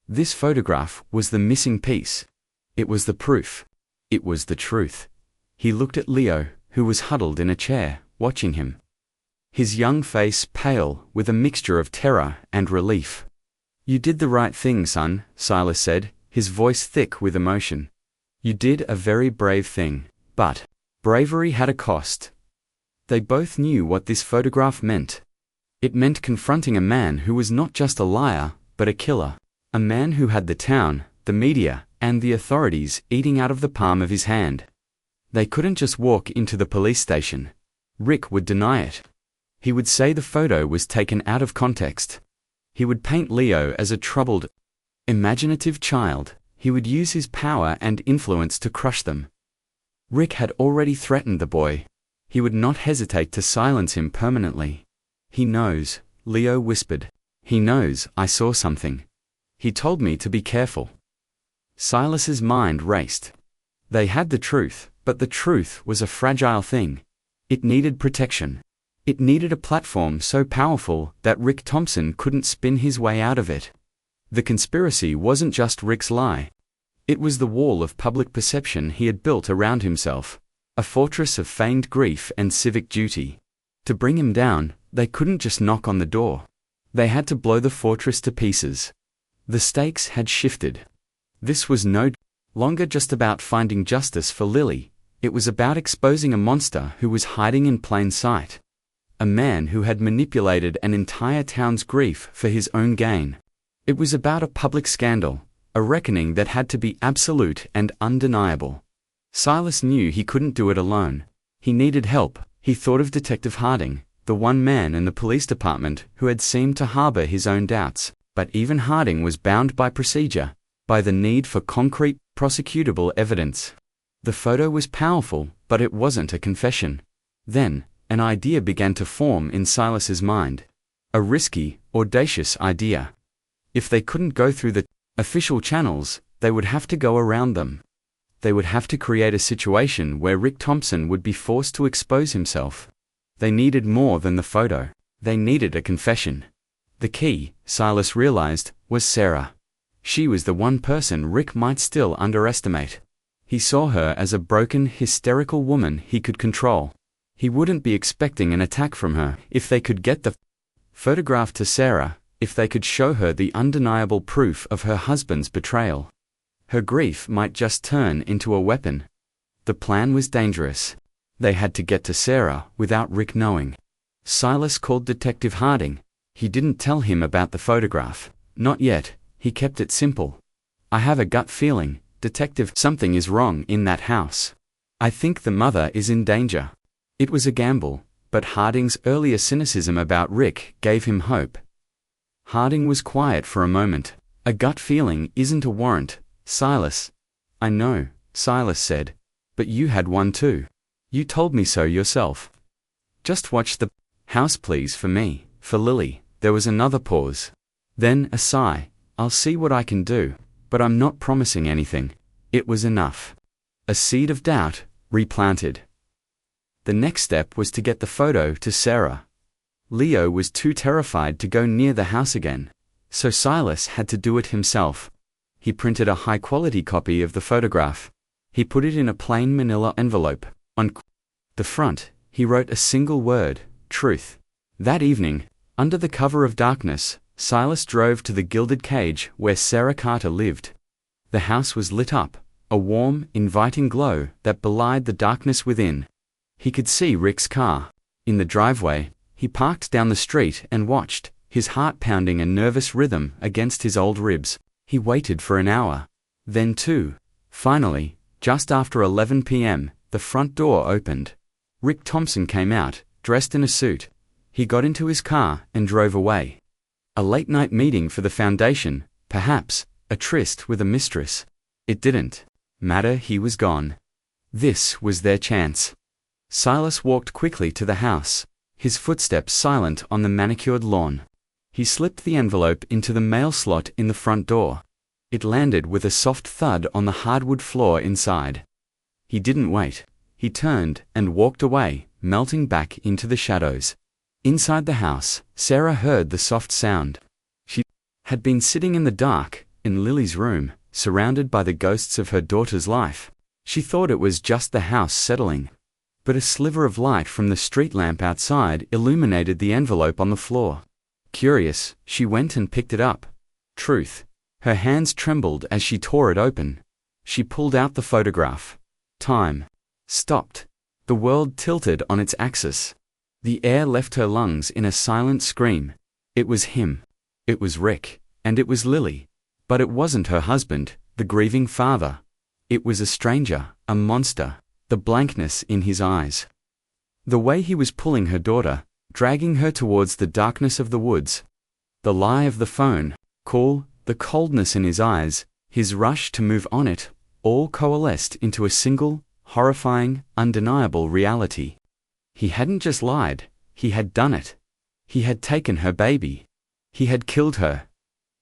This photograph was the missing piece. It was the proof. It was the truth. He looked at Leo, who was huddled in a chair, watching him. His young face pale with a mixture of terror and relief. "You did the right thing, son," Silas said, his voice thick with emotion. "You did a very brave thing, but bravery had a cost." They both knew what this photograph meant. It meant confronting a man who was not just a liar, but a killer. A man who had the town, the media, and the authorities eating out of the palm of his hand. They couldn't just walk into the police station. Rick would deny it. He would say the photo was taken out of context. He would paint Leo as a troubled, imaginative child. He would use his power and influence to crush them. Rick had already threatened the boy. He would not hesitate to silence him permanently. "He knows," Leo whispered. "He knows I saw something. He told me to be careful." Silas's mind raced. They had the truth, but the truth was a fragile thing. It needed protection. It needed a platform so powerful that Rick Thompson couldn't spin his way out of it. The conspiracy wasn't just Rick's lie. It was the wall of public perception he had built around himself, a fortress of feigned grief and civic duty. To bring him down, they couldn't just knock on the door. They had to blow the fortress to pieces. The stakes had shifted. This was no longer just about finding justice for Lily. It was about exposing a monster who was hiding in plain sight. A man who had manipulated an entire town's grief for his own gain. It was about a public scandal, a reckoning that had to be absolute and undeniable. Silas knew he couldn't do it alone. He needed help. He thought of Detective Harding, the one man in the police department who had seemed to harbor his own doubts. But even Harding was bound by procedure, by the need for concrete, prosecutable evidence. The photo was powerful, but it wasn't a confession. Then, an idea began to form in Silas's mind. A risky, audacious idea. If they couldn't go through the official channels, they would have to go around them. They would have to create a situation where Rick Thompson would be forced to expose himself. They needed more than the photo. They needed a confession. The key, Silas realized, was Sarah. She was the one person Rick might still underestimate. He saw her as a broken, hysterical woman he could control. He wouldn't be expecting an attack from her if they could get the photograph to Sarah, if they could show her the undeniable proof of her husband's betrayal. Her grief might just turn into a weapon. The plan was dangerous. They had to get to Sarah without Rick knowing. Silas called Detective Harding. He didn't tell him about the photograph. Not yet. He kept it simple. "I have a gut feeling, Detective, something is wrong in that house. I think the mother is in danger." It was a gamble, but Harding's earlier cynicism about Rick gave him hope. Harding was quiet for a moment. "A gut feeling isn't a warrant, Silas." "I know," Silas said. "But you had one too. You told me so yourself. Just watch the house please for me, for Lily." There was another pause. Then a sigh. "I'll see what I can do, but I'm not promising anything." It was enough. A seed of doubt, replanted. The next step was to get the photo to Sarah. Leo was too terrified to go near the house again. so Silas had to do it himself. He printed a high-quality copy of the photograph. He put it in a plain manila envelope. On the front, he wrote a single word, truth. That evening, under the cover of darkness, Silas drove to the gilded cage where Sarah Carter lived. The house was lit up, a warm, inviting glow that belied the darkness within. He could see Rick's car. In the driveway, he parked down the street and watched, his heart pounding a nervous rhythm against his old ribs. He waited for an hour. Then 2. Finally, just after 11 p.m., the front door opened. Rick Thompson came out, dressed in a suit. He got into his car and drove away. A late-night meeting for the foundation, perhaps, a tryst with a mistress. It didn't matter, he was gone. This was their chance. Silas walked quickly to the house, his footsteps silent on the manicured lawn. He slipped the envelope into the mail slot in the front door. It landed with a soft thud on the hardwood floor inside. He didn't wait. He turned and walked away, melting back into the shadows. Inside the house, Sarah heard the soft sound. She had been sitting in the dark, in Lily's room, surrounded by the ghosts of her daughter's life. She thought it was just the house settling. But a sliver of light from the street lamp outside illuminated the envelope on the floor. Curious, she went and picked it up. Truth. Her hands trembled as she tore it open. She pulled out the photograph. Time stopped. The world tilted on its axis. The air left her lungs in a silent scream. It was him. It was Rick. And it was Lily. But it wasn't her husband, the grieving father. It was a stranger, a monster, the blankness in his eyes. The way he was pulling her daughter, dragging her towards the darkness of the woods. The lie of the phone, cool, the coldness in his eyes, his rush to move on it, all coalesced into a single, horrifying, undeniable reality. He hadn't just lied, he had done it. He had taken her baby. He had killed her.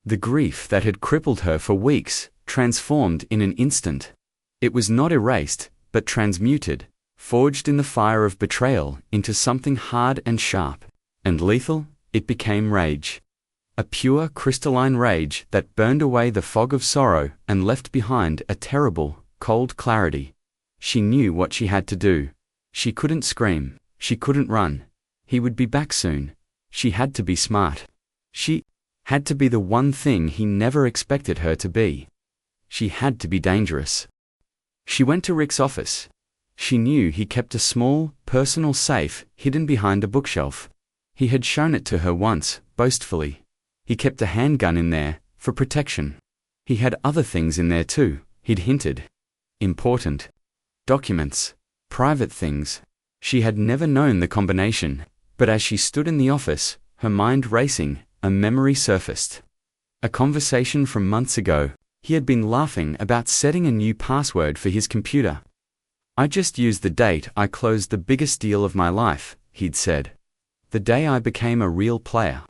The grief that had crippled her for weeks, transformed in an instant. It was not erased, but transmuted, forged in the fire of betrayal into something hard and sharp, and lethal. It became rage. A pure crystalline rage that burned away the fog of sorrow and left behind a terrible, cold clarity. She knew what she had to do. She couldn't scream. She couldn't run. He would be back soon. She had to be smart. She had to be the one thing he never expected her to be. She had to be dangerous. She went to Rick's office. She knew he kept a small, personal safe hidden behind a bookshelf. He had shown it to her once, boastfully. He kept a handgun in there, for protection. He had other things in there too, he'd hinted. Important documents, private things. She had never known the combination, but as she stood in the office, her mind racing, a memory surfaced. A conversation from months ago. He had been laughing about setting a new password for his computer. I just used the date I closed the biggest deal of my life, he'd said. The day I became a real player.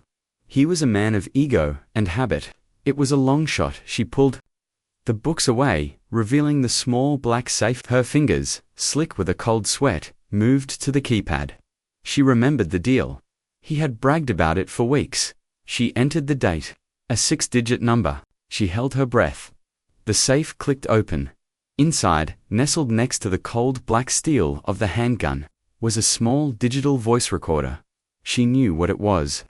He was a man of ego and habit. It was a long shot. She pulled the books away, revealing the small black safe. Her fingers, slick with a cold sweat, moved to the keypad. She remembered the deal. He had bragged about it for weeks. She entered the date. A 6-digit number. She held her breath. The safe clicked open. Inside, nestled next to the cold black steel of the handgun, was a small digital voice recorder. She knew what it was.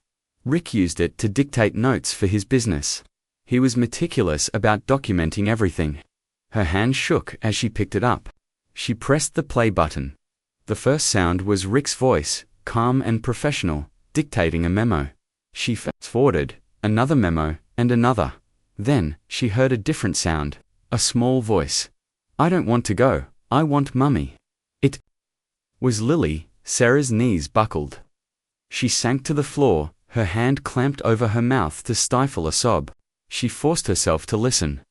Rick used it to dictate notes for his business. He was meticulous about documenting everything. Her hand shook as she picked it up. She pressed the play button. The first sound was Rick's voice, calm and professional, dictating a memo. She fast-forwarded, another memo, and another. Then, she heard a different sound, a small voice. I don't want to go, I want Mummy. It was Lily. Sarah's knees buckled. She sank to the floor, her hand clamped over her mouth to stifle a sob. She forced herself to listen.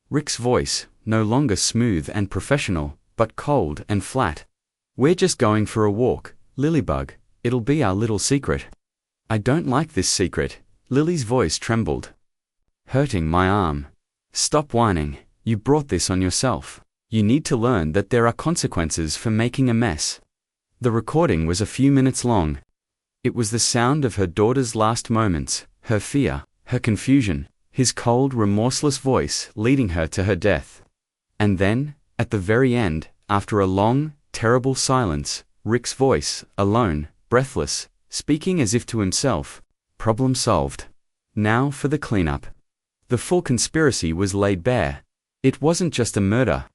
Rick's voice, no longer smooth and professional, but cold and flat. We're just going for a walk, Lilybug. It'll be our little secret. I don't like this secret. Lily's voice trembled. Hurting my arm. Stop whining. You brought this on yourself. You need to learn that there are consequences for making a mess. The recording was a few minutes long. It was the sound of her daughter's last moments, her fear, her confusion, his cold, remorseless voice leading her to her death. And then, at the very end, after a long, terrible silence, Rick's voice, alone, breathless, speaking as if to himself. Problem solved. Now for the cleanup. The full conspiracy was laid bare. It wasn't just a murder.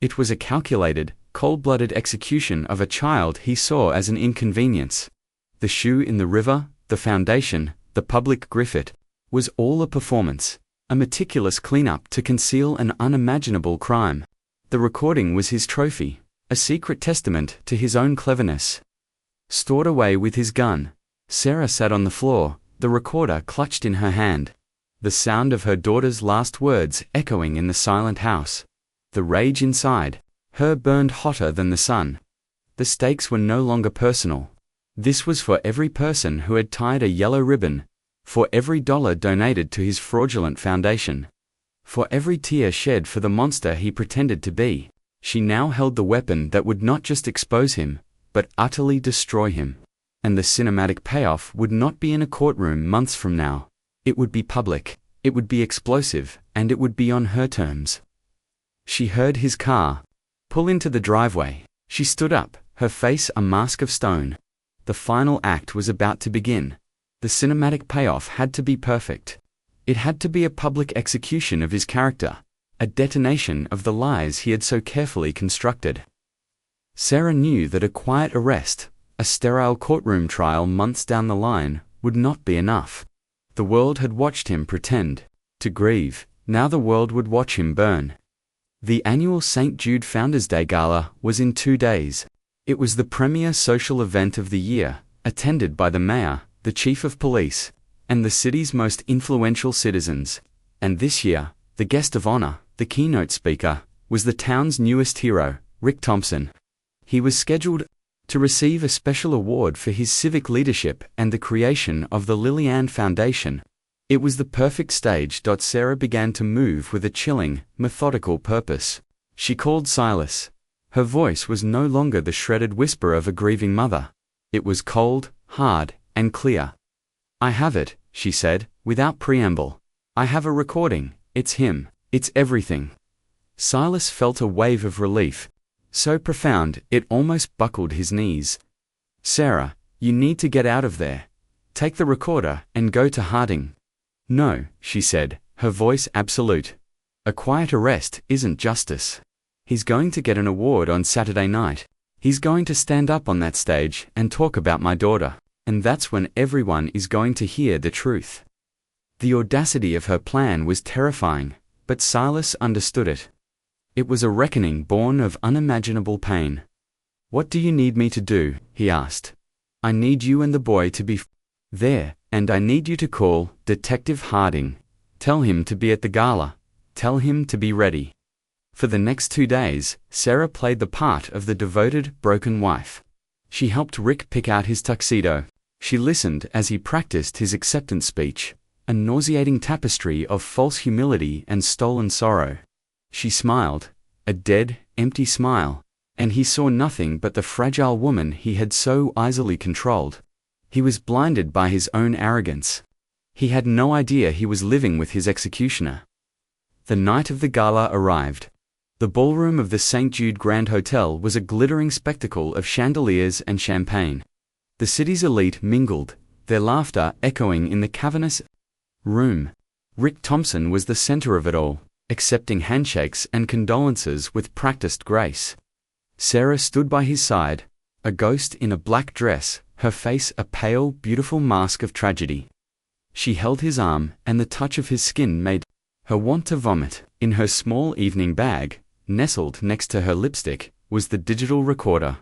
It was a calculated, cold-blooded execution of a child he saw as an inconvenience. The shoe in the river, the foundation, the public griffin, was all a performance, a meticulous cleanup to conceal an unimaginable crime. The recording was his trophy, a secret testament to his own cleverness. Stored away with his gun, Sarah sat on the floor, the recorder clutched in her hand. The sound of her daughter's last words echoing in the silent house. The rage inside her burned hotter than the sun. The stakes were no longer personal. This was for every person who had tied a yellow ribbon, for every dollar donated to his fraudulent foundation, for every tear shed for the monster he pretended to be. She now held the weapon that would not just expose him, but utterly destroy him. And the cinematic payoff would not be in a courtroom months from now. It would be public, it would be explosive, and it would be on her terms. She heard his car pull into the driveway. She stood up, her face a mask of stone. The final act was about to begin. The cinematic payoff had to be perfect. It had to be a public execution of his character, a detonation of the lies he had so carefully constructed. Sarah knew that a quiet arrest, a sterile courtroom trial months down the line, would not be enough. The world had watched him pretend to grieve, now the world would watch him burn. The annual St. Jude Founders' Day Gala was in 2 days. It was the premier social event of the year, attended by the mayor, the chief of police, and the city's most influential citizens. And this year, the guest of honor, the keynote speaker, was the town's newest hero, Rick Thompson. He was scheduled to receive a special award for his civic leadership and the creation of the Lillian Foundation. It was the perfect stage. Sarah began to move with a chilling, methodical purpose. She called Silas. Her voice was no longer the shredded whisper of a grieving mother. It was cold, hard, and clear. "I have it," she said, without preamble. "I have a recording. It's him. It's everything." Silas felt a wave of relief, so profound it almost buckled his knees. "Sarah, you need to get out of there. Take the recorder and go to Harding." "No," she said, her voice absolute. "A quiet arrest isn't justice. He's going to get an award on Saturday night. He's going to stand up on that stage and talk about my daughter, and that's when everyone is going to hear the truth." The audacity of her plan was terrifying, but Silas understood it. It was a reckoning born of unimaginable pain. "What do you need me to do?" he asked. "I need you and the boy to be there, and I need you to call Detective Harding. Tell him to be at the gala. Tell him to be ready." For the next 2 days, Sarah played the part of the devoted, broken wife. She helped Rick pick out his tuxedo. She listened as he practiced his acceptance speech, a nauseating tapestry of false humility and stolen sorrow. She smiled, a dead, empty smile, and he saw nothing but the fragile woman he had so easily controlled. He was blinded by his own arrogance. He had no idea he was living with his executioner. The night of the gala arrived. The ballroom of the St. Jude Grand Hotel was a glittering spectacle of chandeliers and champagne. The city's elite mingled, their laughter echoing in the cavernous room. Rick Thompson was the center of it all, accepting handshakes and condolences with practiced grace. Sarah stood by his side, a ghost in a black dress, her face a pale, beautiful mask of tragedy. She held his arm, and the touch of his skin made her want to vomit. In her small evening bag, nestled next to her lipstick, was the digital recorder.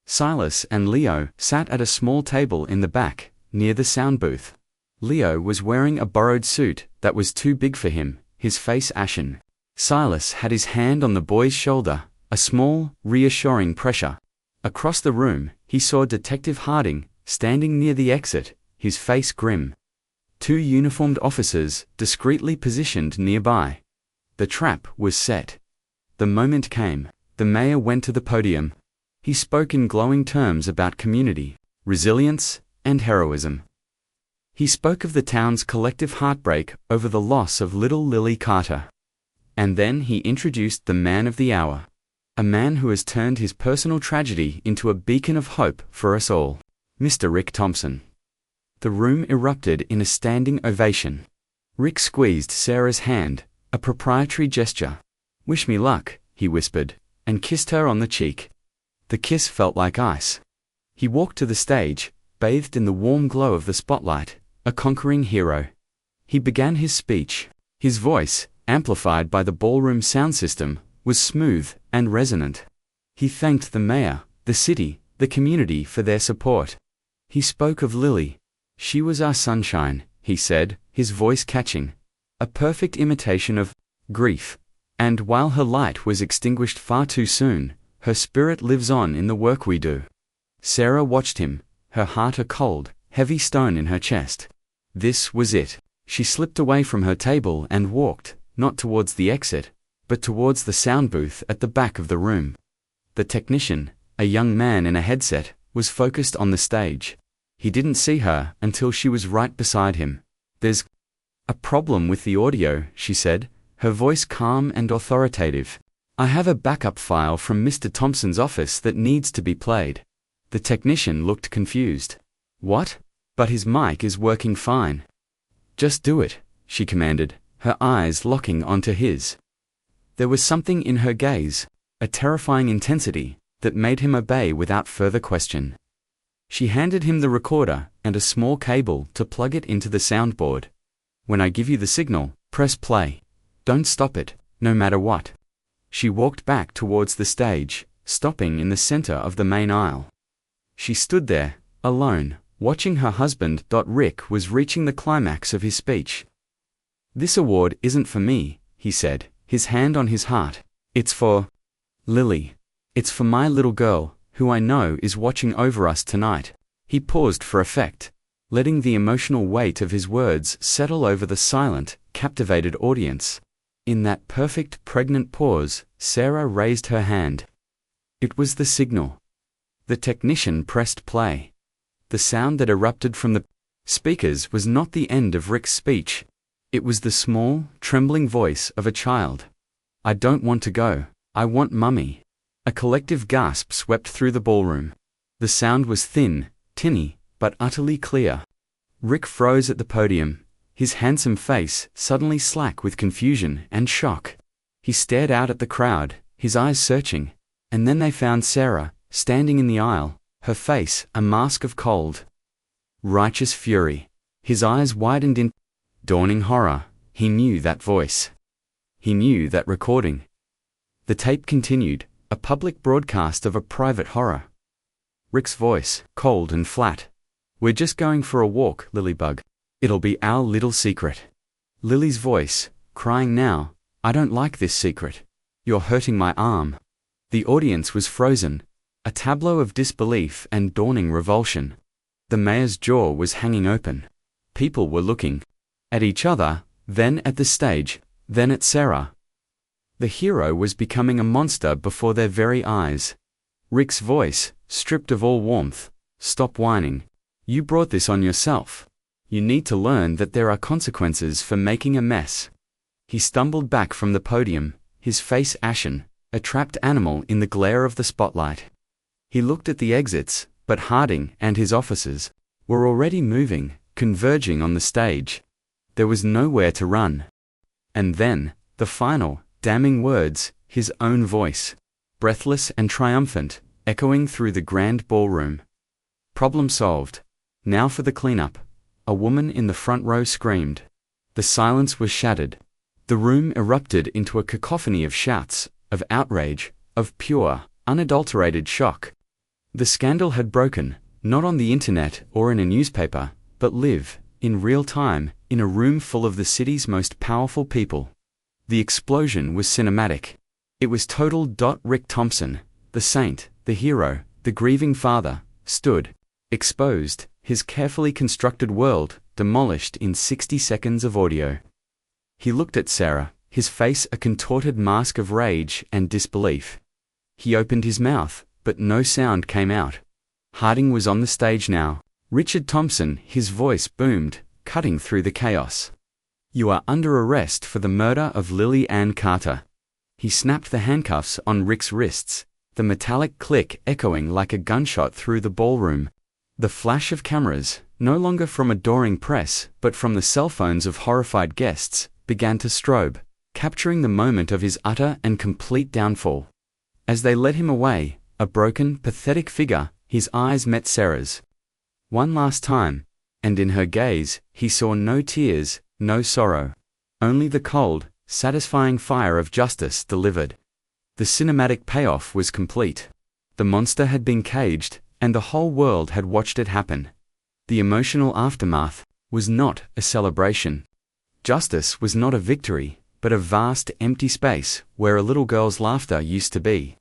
Silas and Leo sat at a small table in the back, near the sound booth. Leo was wearing a borrowed suit that was too big for him, his face ashen. Silas had his hand on the boy's shoulder, a small, reassuring pressure. Across the room, he saw Detective Harding, standing near the exit, his face grim. 2 uniformed officers, discreetly positioned nearby. The trap was set. The moment came. The mayor went to the podium. He spoke in glowing terms about community, resilience, and heroism. He spoke of the town's collective heartbreak over the loss of little Lily Carter. And then he introduced the man of the hour. A man who has turned his personal tragedy into a beacon of hope for us all. Mr. Rick Thompson. The room erupted in a standing ovation. Rick squeezed Sarah's hand, a proprietary gesture. "Wish me luck," he whispered, and kissed her on the cheek. The kiss felt like ice. He walked to the stage, bathed in the warm glow of the spotlight, a conquering hero. He began his speech. His voice, amplified by the ballroom sound system, was smooth and resonant. He thanked the mayor, the city, the community for their support. He spoke of Lily. "She was our sunshine," he said, his voice catching. A perfect imitation of grief. "And while her light was extinguished far too soon, her spirit lives on in the work we do." Sarah watched him, her heart a cold, heavy stone in her chest. This was it. She slipped away from her table and walked, not towards the exit, but towards the sound booth at the back of the room. The technician, a young man in a headset, was focused on the stage. He didn't see her until she was right beside him. "There's a problem with the audio," she said, her voice calm and authoritative. "I have a backup file from Mr. Thompson's office that needs to be played." The technician looked confused. "What? But his mic is working fine." "Just do it," she commanded, her eyes locking onto his. There was something in her gaze, a terrifying intensity, that made him obey without further question. She handed him the recorder and a small cable to plug it into the soundboard. "When I give you the signal, press play. Don't stop it, no matter what." She walked back towards the stage, stopping in the center of the main aisle. She stood there, alone, watching her husband. Rick was reaching the climax of his speech. "This award isn't for me," he said, his hand on his heart. "It's for Lily. It's for my little girl, who I know is watching over us tonight." He paused for effect, letting the emotional weight of his words settle over the silent, captivated audience. In that perfect pregnant pause, Sarah raised her hand. It was the signal. The technician pressed play. The sound that erupted from the speakers was not the end of Rick's speech. It was the small, trembling voice of a child. "I don't want to go. I want Mummy." A collective gasp swept through the ballroom. The sound was thin, tinny, but utterly clear. Rick froze at the podium, his handsome face suddenly slack with confusion and shock. He stared out at the crowd, his eyes searching, and then they found Sarah, standing in the aisle, her face a mask of cold, righteous fury. His eyes widened in dawning horror. He knew that voice. He knew that recording. The tape continued, a public broadcast of a private horror. Rick's voice, cold and flat. "We're just going for a walk, Lilybug. It'll be our little secret." Lily's voice, crying now, "I don't like this secret. You're hurting my arm." The audience was frozen, a tableau of disbelief and dawning revulsion. The mayor's jaw was hanging open. People were looking at each other, then at the stage, then at Sarah. The hero was becoming a monster before their very eyes. Rick's voice, stripped of all warmth, "Stop whining. You brought this on yourself. You need to learn that there are consequences for making a mess." He stumbled back from the podium, his face ashen, a trapped animal in the glare of the spotlight. He looked at the exits, but Harding and his officers were already moving, converging on the stage. There was nowhere to run. And then, the final, damning words, his own voice, breathless and triumphant, echoing through the grand ballroom. "Problem solved. Now for the cleanup." A woman in the front row screamed. The silence was shattered. The room erupted into a cacophony of shouts, of outrage, of pure, unadulterated shock. The scandal had broken, not on the internet or in a newspaper, but live, in real time, in a room full of the city's most powerful people. The explosion was cinematic. It was total. Rick Thompson, the saint, the hero, the grieving father, stood, exposed, his carefully constructed world demolished in 60 seconds of audio. He looked at Sarah, his face a contorted mask of rage and disbelief. He opened his mouth, but no sound came out. Harding was on the stage now, Richard Thompson, his voice boomed, cutting through the chaos. "You are under arrest for the murder of Lily Ann Carter." He snapped the handcuffs on Rick's wrists, the metallic click echoing like a gunshot through the ballroom. The flash of cameras, no longer from adoring press, but from the cell phones of horrified guests, began to strobe, capturing the moment of his utter and complete downfall. As they led him away, a broken, pathetic figure, his eyes met Sarah's. One last time, and in her gaze, he saw no tears, no sorrow. Only the cold, satisfying fire of justice delivered. The cinematic payoff was complete. The monster had been caged, and the whole world had watched it happen. The emotional aftermath was not a celebration. Justice was not a victory, but a vast, empty space where a little girl's laughter used to be.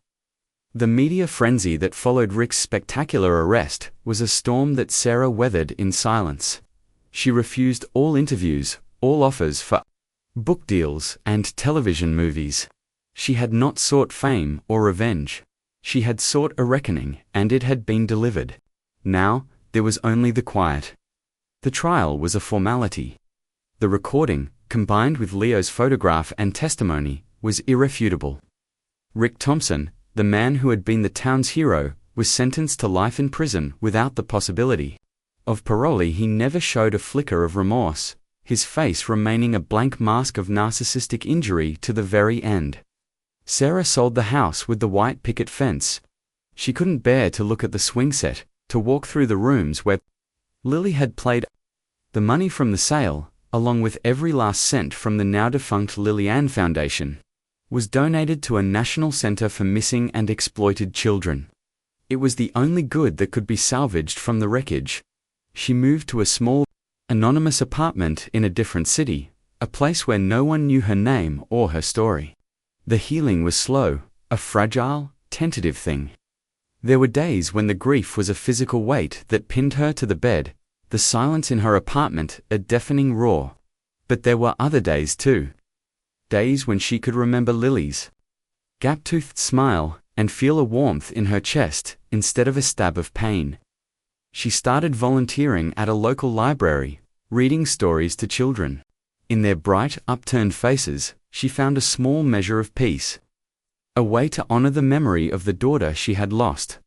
The media frenzy that followed Rick's spectacular arrest was a storm that Sarah weathered in silence. She refused all interviews, all offers for book deals and television movies. She had not sought fame or revenge. She had sought a reckoning, and it had been delivered. Now, there was only the quiet. The trial was a formality. The recording, combined with Leo's photograph and testimony, was irrefutable. Rick Thompson, the man who had been the town's hero, was sentenced to life in prison without the possibility of parole. He never showed a flicker of remorse, his face remaining a blank mask of narcissistic injury to the very end. Sarah sold the house with the white picket fence. She couldn't bear to look at the swing set, to walk through the rooms where Lily had played. The money from the sale, along with every last cent from the now-defunct Lily Ann Foundation, was donated to a national center for missing and exploited children. It was the only good that could be salvaged from the wreckage. She moved to a small, anonymous apartment in a different city, a place where no one knew her name or her story. The healing was slow, a fragile, tentative thing. There were days when the grief was a physical weight that pinned her to the bed, the silence in her apartment a deafening roar. But there were other days too. Days when she could remember Lily's gap-toothed smile and feel a warmth in her chest instead of a stab of pain. She started volunteering at a local library, reading stories to children. In their bright, upturned faces, she found a small measure of peace. A way to honor the memory of the daughter she had lost.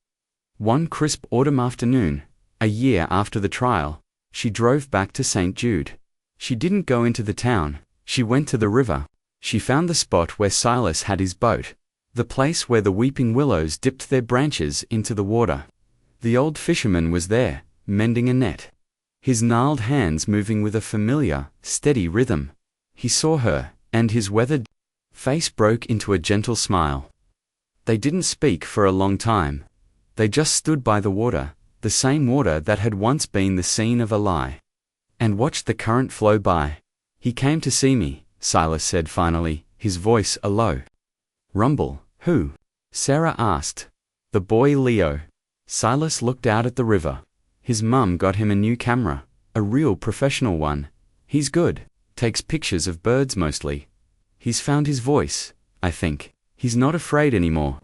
One crisp autumn afternoon, a year after the trial, she drove back to St. Jude. She didn't go into the town, she went to the river. She found the spot where Silas had his boat, the place where the weeping willows dipped their branches into the water. The old fisherman was there, mending a net, his gnarled hands moving with a familiar, steady rhythm. He saw her, and his weathered face broke into a gentle smile. They didn't speak for a long time. They just stood by the water, the same water that had once been the scene of a lie, and watched the current flow by. "He came to see me," Silas said finally, his voice a low rumble. "Who?" Sarah asked. "The boy Leo." Silas looked out at the river. His mum got him a new camera, a real professional one. "He's good, takes pictures of birds mostly. He's found his voice, I think. He's not afraid anymore."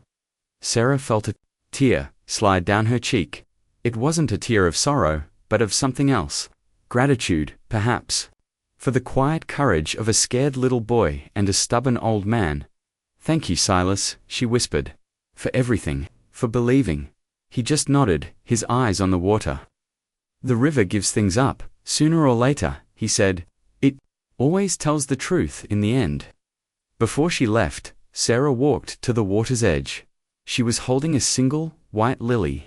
Sarah felt a tear slide down her cheek. It wasn't a tear of sorrow, but of something else. Gratitude, perhaps. For the quiet courage of a scared little boy and a stubborn old man. "Thank you, Silas," she whispered. "For everything, for believing." He just nodded, his eyes on the water. "The river gives things up, sooner or later," he said. "It always tells the truth in the end." Before she left, Sarah walked to the water's edge. She was holding a single, white lily.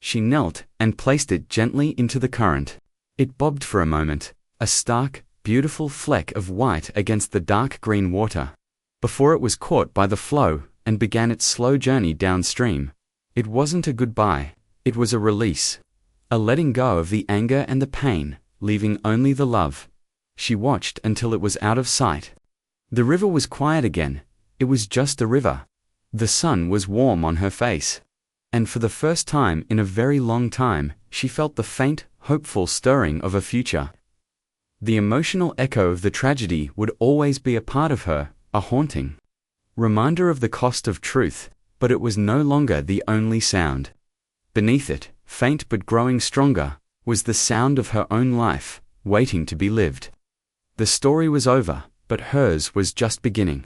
She knelt and placed it gently into the current. It bobbed for a moment, a stark, beautiful fleck of white against the dark green water, before it was caught by the flow and began its slow journey downstream. It wasn't a goodbye, it was a release, a letting go of the anger and the pain, leaving only the love. She watched until it was out of sight. The river was quiet again. It was just a river. The sun was warm on her face. And for the first time in a very long time, she felt the faint, hopeful stirring of a future. The emotional echo of the tragedy would always be a part of her, a haunting reminder of the cost of truth, but it was no longer the only sound. Beneath it, faint but growing stronger, was the sound of her own life, waiting to be lived. The story was over, but hers was just beginning.